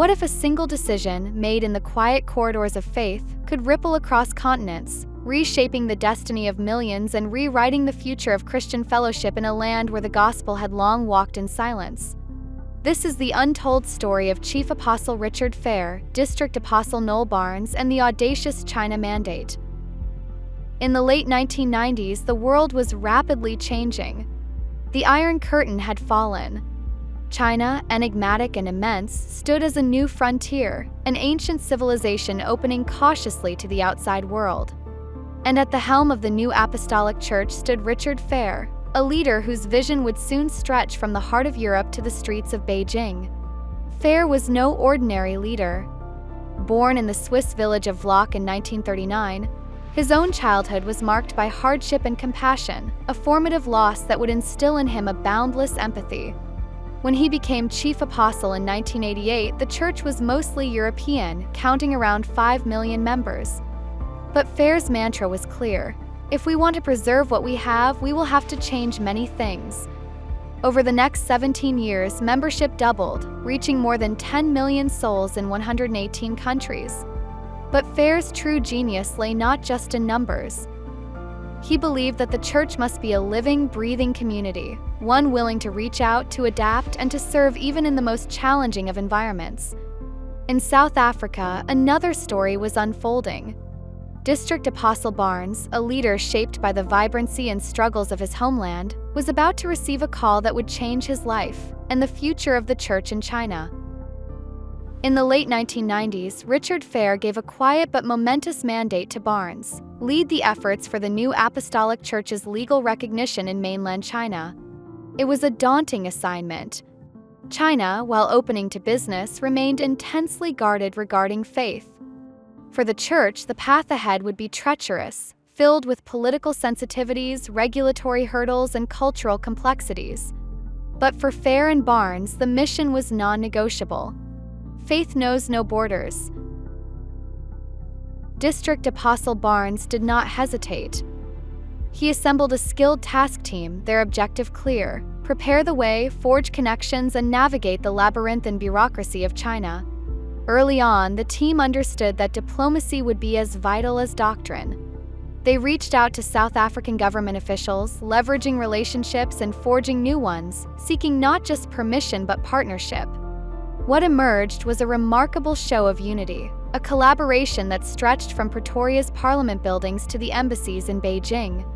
What if a single decision, made in the quiet corridors of faith, could ripple across continents, reshaping the destiny of millions and rewriting the future of Christian fellowship in a land where the gospel had long walked in silence? This is the untold story of Chief Apostle Richard Fehr, District Apostle Noel Barnes, and the audacious China Mandate. In the late 1990s, the world was rapidly changing. The Iron Curtain had fallen. China, enigmatic and immense, stood as a new frontier, an ancient civilization opening cautiously to the outside world. And at the helm of the new apostolic church stood Richard Fehr, a leader whose vision would soon stretch from the heart of Europe to the streets of Beijing. Fehr was no ordinary leader. Born in the Swiss village of Vlock in 1939, his own childhood was marked by hardship and compassion, a formative loss that would instill in him a boundless empathy. When he became chief apostle in 1988, the church was mostly European, counting around 5 million members. But Fehr's mantra was clear: if we want to preserve what we have, we will have to change many things. Over the next 17 years, membership doubled, reaching more than 10 million souls in 118 countries. But Fehr's true genius lay not just in numbers. He believed that the church must be a living, breathing community, one willing to reach out, to adapt, and to serve even in the most challenging of environments. In South Africa, another story was unfolding. District Apostle Barnes, a leader shaped by the vibrancy and struggles of his homeland, was about to receive a call that would change his life and the future of the church in China. In the late 1990s, Richard Fehr gave a quiet but momentous mandate to Barnes: lead the efforts for the new apostolic church's legal recognition in mainland China. It was a daunting assignment. China, while opening to business, remained intensely guarded regarding faith. For the church, the path ahead would be treacherous, filled with political sensitivities, regulatory hurdles, and cultural complexities. But for Fehr and Barnes, the mission was non-negotiable. Faith knows no borders. District Apostle Barnes did not hesitate. He assembled a skilled task team, their objective clear: prepare the way, forge connections, and navigate the labyrinthine bureaucracy of China. Early on, the team understood that diplomacy would be as vital as doctrine. They reached out to South African government officials, leveraging relationships and forging new ones, seeking not just permission but partnership. What emerged was a remarkable show of unity, a collaboration that stretched from Pretoria's parliament buildings to the embassies in Beijing.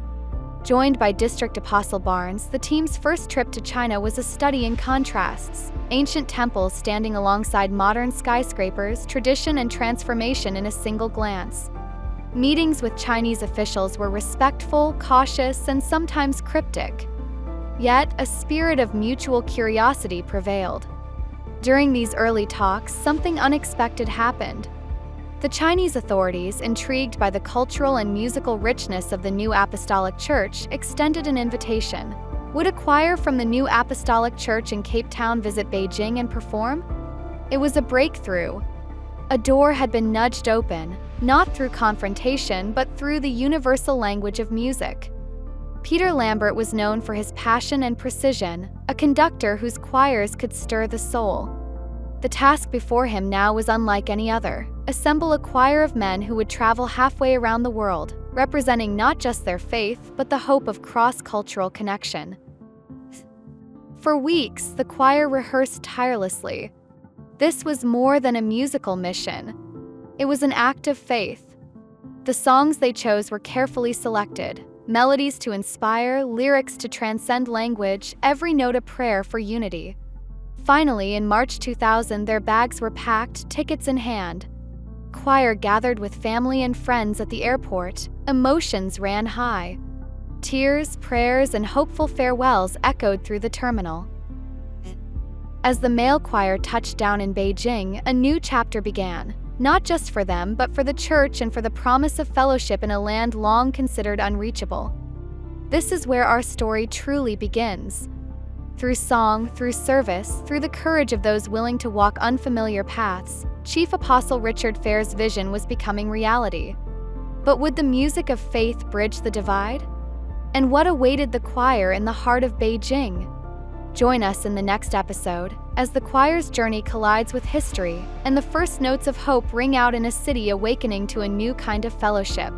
Joined by District Apostle Barnes, the team's first trip to China was a study in contrasts: ancient temples standing alongside modern skyscrapers, tradition and transformation in a single glance. Meetings with Chinese officials were respectful, cautious, and sometimes cryptic. Yet, a spirit of mutual curiosity prevailed. During these early talks, something unexpected happened. The Chinese authorities, intrigued by the cultural and musical richness of the new apostolic church, extended an invitation. Would a choir from the new apostolic church in Cape Town visit Beijing and perform? It was a breakthrough. A door had been nudged open, not through confrontation, but through the universal language of music. Peter Lambert was known for his passion and precision, a conductor whose choirs could stir the soul. The task before him now was unlike any other: assemble a choir of men who would travel halfway around the world, representing not just their faith, but the hope of cross-cultural connection. For weeks, the choir rehearsed tirelessly. This was more than a musical mission. It was an act of faith. The songs they chose were carefully selected: melodies to inspire, lyrics to transcend language, every note a prayer for unity. Finally, in March 2000, their bags were packed, tickets in hand. Choir gathered with family and friends at the airport. Emotions ran high. Tears, prayers, and hopeful farewells echoed through the terminal. As the male choir touched down in Beijing, a new chapter began, not just for them, but for the church and for the promise of fellowship in a land long considered unreachable. This is where our story truly begins. Through song, through service, through the courage of those willing to walk unfamiliar paths, Chief Apostle Richard Fehr's vision was becoming reality. But would the music of faith bridge the divide? And what awaited the choir in the heart of Beijing? Join us in the next episode as the choir's journey collides with history and the first notes of hope ring out in a city awakening to a new kind of fellowship.